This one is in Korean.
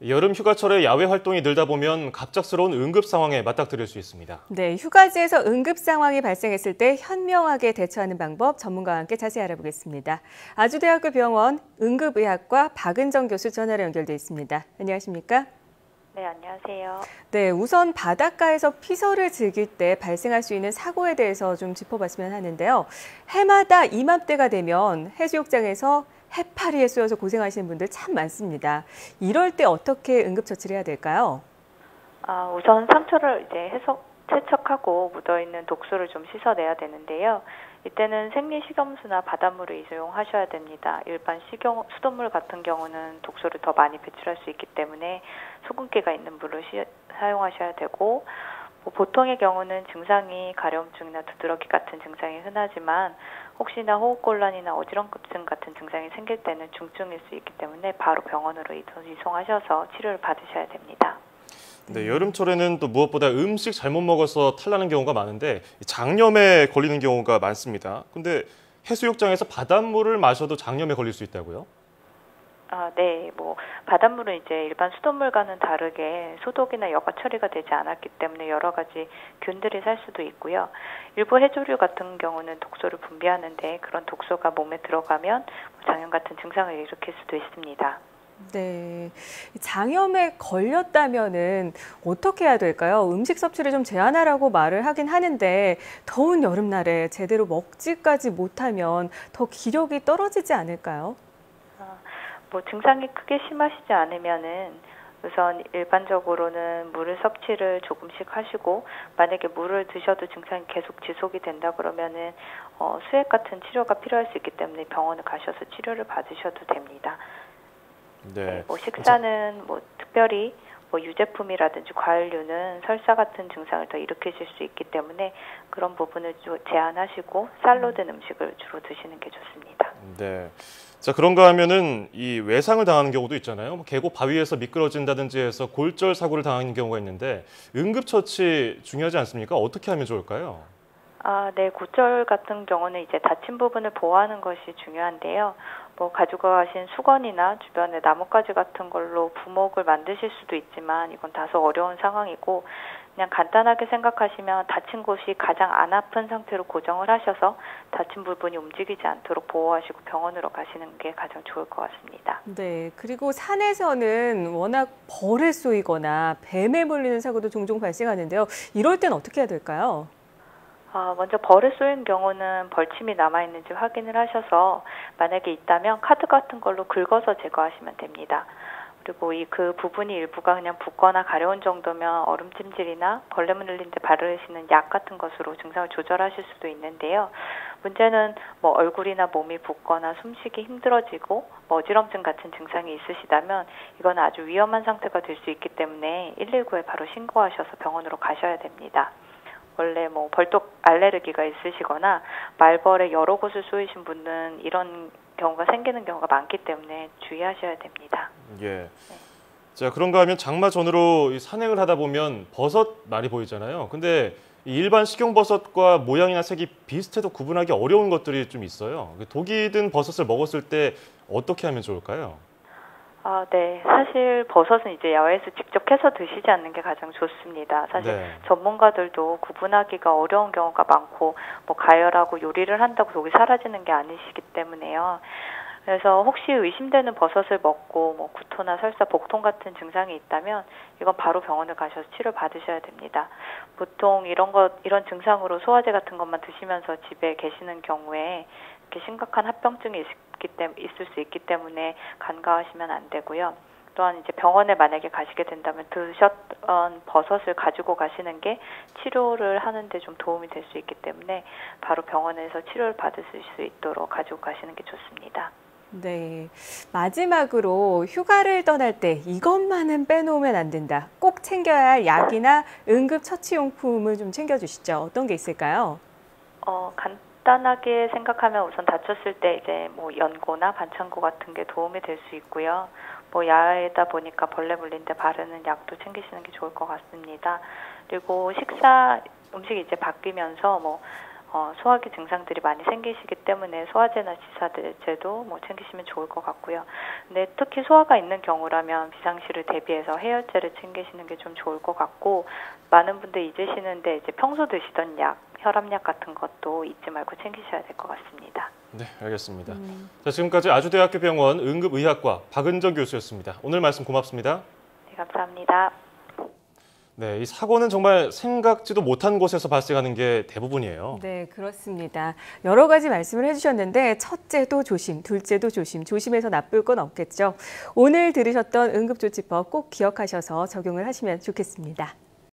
여름 휴가철에 야외 활동이 늘다 보면 갑작스러운 응급 상황에 맞닥뜨릴 수 있습니다. 네, 휴가지에서 응급 상황이 발생했을 때 현명하게 대처하는 방법 전문가와 함께 자세히 알아보겠습니다. 아주대학교 병원 응급의학과 박은정 교수 전화로 연결돼 있습니다. 안녕하십니까? 네, 안녕하세요. 네, 우선 바닷가에서 피서를 즐길 때 발생할 수 있는 사고에 대해서 좀 짚어봤으면 하는데요. 해마다 이맘때가 되면 해수욕장에서 해파리에 쏘여서 고생하시는 분들 참 많습니다. 이럴 때 어떻게 응급처치를 해야 될까요? 우선 상처를 이제 세척하고 묻어있는 독소를 좀 씻어내야 되는데요. 이때는 생리식염수나 바닷물을 이용하셔야 됩니다. 일반 수돗물 같은 경우는 독소를 더 많이 배출할 수 있기 때문에 소금기가 있는 물을 사용하셔야 되고, 보통의 경우는 증상이 가려움증이나 두드러기 같은 증상이 흔하지만 혹시나 호흡곤란이나 어지럼증 같은 증상이 생길 때는 중증일 수 있기 때문에 바로 병원으로 이송하셔서 치료를 받으셔야 됩니다. 네, 여름철에는 또 무엇보다 음식 잘못 먹어서 탈나는 경우가 많은데 장염에 걸리는 경우가 많습니다. 근데 해수욕장에서 바닷물을 마셔도 장염에 걸릴 수 있다고요? 네. 바닷물은 이제 일반 수돗물과는 다르게 소독이나 여과 처리가 되지 않았기 때문에 여러 가지 균들이 살 수도 있고요. 일부 해조류 같은 경우는 독소를 분비하는데 그런 독소가 몸에 들어가면 장염 같은 증상을 일으킬 수도 있습니다. 네, 장염에 걸렸다면은 어떻게 해야 될까요? 음식 섭취를 좀 제한하라고 말을 하긴 하는데 더운 여름날에 제대로 먹지까지 못하면 더 기력이 떨어지지 않을까요? 증상이 크게 심하시지 않으면은 우선 일반적으로는 물을 섭취를 조금씩 하시고, 만약에 물을 드셔도 증상이 계속 지속이 된다 그러면은 수액 같은 치료가 필요할 수 있기 때문에 병원을 가셔서 치료를 받으셔도 됩니다. 네. 식사는 특별히 유제품이라든지 과일류는 설사 같은 증상을 더 일으키실 수 있기 때문에 그런 부분을 제한하시고 쌀로 된 음식을 주로 드시는 게 좋습니다. 네. 자, 그런가 하면은 이 외상을 당하는 경우도 있잖아요. 계곡 바위에서 미끄러진다든지 해서 골절 사고를 당하는 경우가 있는데 응급처치 중요하지 않습니까? 어떻게 하면 좋을까요? 네. 골절 같은 경우는 이제 다친 부분을 보호하는 것이 중요한데요. 가지고 가신 수건이나 주변에 나뭇가지 같은 걸로 부목을 만드실 수도 있지만 이건 다소 어려운 상황이고, 그냥 간단하게 생각하시면 다친 곳이 가장 안 아픈 상태로 고정을 하셔서 다친 부분이 움직이지 않도록 보호하시고 병원으로 가시는 게 가장 좋을 것 같습니다. 네, 그리고 산에서는 워낙 벌에 쏘이거나 뱀에 물리는 사고도 종종 발생하는데요. 이럴 땐 어떻게 해야 될까요? 먼저 벌에 쏘인 경우는 벌침이 남아있는지 확인을 하셔서 만약에 있다면 카드 같은 걸로 긁어서 제거하시면 됩니다. 그리고 그 부분이 일부가 그냥 붓거나 가려운 정도면 얼음찜질이나 벌레 물릴 때 바르시는 약 같은 것으로 증상을 조절하실 수도 있는데요. 문제는 얼굴이나 몸이 붓거나 숨쉬기 힘들어지고 어지럼증 같은 증상이 있으시다면 이건 아주 위험한 상태가 될 수 있기 때문에 119에 바로 신고하셔서 병원으로 가셔야 됩니다. 원래 벌독 알레르기가 있으시거나 말벌에 여러 곳을 쏘이신 분은 이런 경우가 생기는 경우가 많기 때문에 주의하셔야 됩니다. 예. 네. 자, 그런가 하면 장마 전후로 산행을 하다 보면 버섯 많이 보이잖아요. 근데 일반 식용버섯과 모양이나 색이 비슷해도 구분하기 어려운 것들이 좀 있어요. 독이 든 버섯을 먹었을 때 어떻게 하면 좋을까요? 네. 사실 버섯은 이제 야외에서 직접 해서 드시지 않는 게 가장 좋습니다. 사실 네. 전문가들도 구분하기가 어려운 경우가 많고 가열하고 요리를 한다고 독이 사라지는 게 아니시기 때문에요. 그래서 혹시 의심되는 버섯을 먹고 구토나 설사, 복통 같은 증상이 있다면 이건 바로 병원을 가셔서 치료 받으셔야 됩니다. 보통 이런 증상으로 소화제 같은 것만 드시면서 집에 계시는 경우에 이렇게 심각한 합병증이 있을 수 있기 때문에 간과하시면 안 되고요. 또한 이제 병원에 만약에 가시게 된다면 드셨던 버섯을 가지고 가시는 게 치료를 하는데 좀 도움이 될 수 있기 때문에 바로 병원에서 치료를 받으실 수 있도록 가지고 가시는 게 좋습니다. 네, 마지막으로 휴가를 떠날 때 이것만은 빼놓으면 안 된다. 꼭 챙겨야 할 약이나 응급처치용품을 좀 챙겨주시죠. 어떤 게 있을까요? 간단하게 생각하면 우선 다쳤을 때 이제 연고나 반창고 같은 게 도움이 될 수 있고요. 야외다 보니까 벌레 물린 데 바르는 약도 챙기시는 게 좋을 것 같습니다. 그리고 음식이 이제 바뀌면서 소화기 증상들이 많이 생기시기 때문에 소화제나 지사제도 챙기시면 좋을 것 같고요. 근데 특히 소화가 있는 경우라면 비상시를 대비해서 해열제를 챙기시는 게 좀 좋을 것 같고, 많은 분들 잊으시는데 이제 평소 드시던 약, 혈압약 같은 것도 잊지 말고 챙기셔야 될 것 같습니다. 네, 알겠습니다. 자, 지금까지 아주대학교 병원 응급의학과 박은정 교수였습니다. 오늘 말씀 고맙습니다. 네, 감사합니다. 네, 이 사고는 정말 생각지도 못한 곳에서 발생하는 게 대부분이에요. 네, 그렇습니다. 여러 가지 말씀을 해주셨는데 첫째도 조심, 둘째도 조심, 조심해서 나쁠 건 없겠죠. 오늘 들으셨던 응급조치법 꼭 기억하셔서 적용을 하시면 좋겠습니다.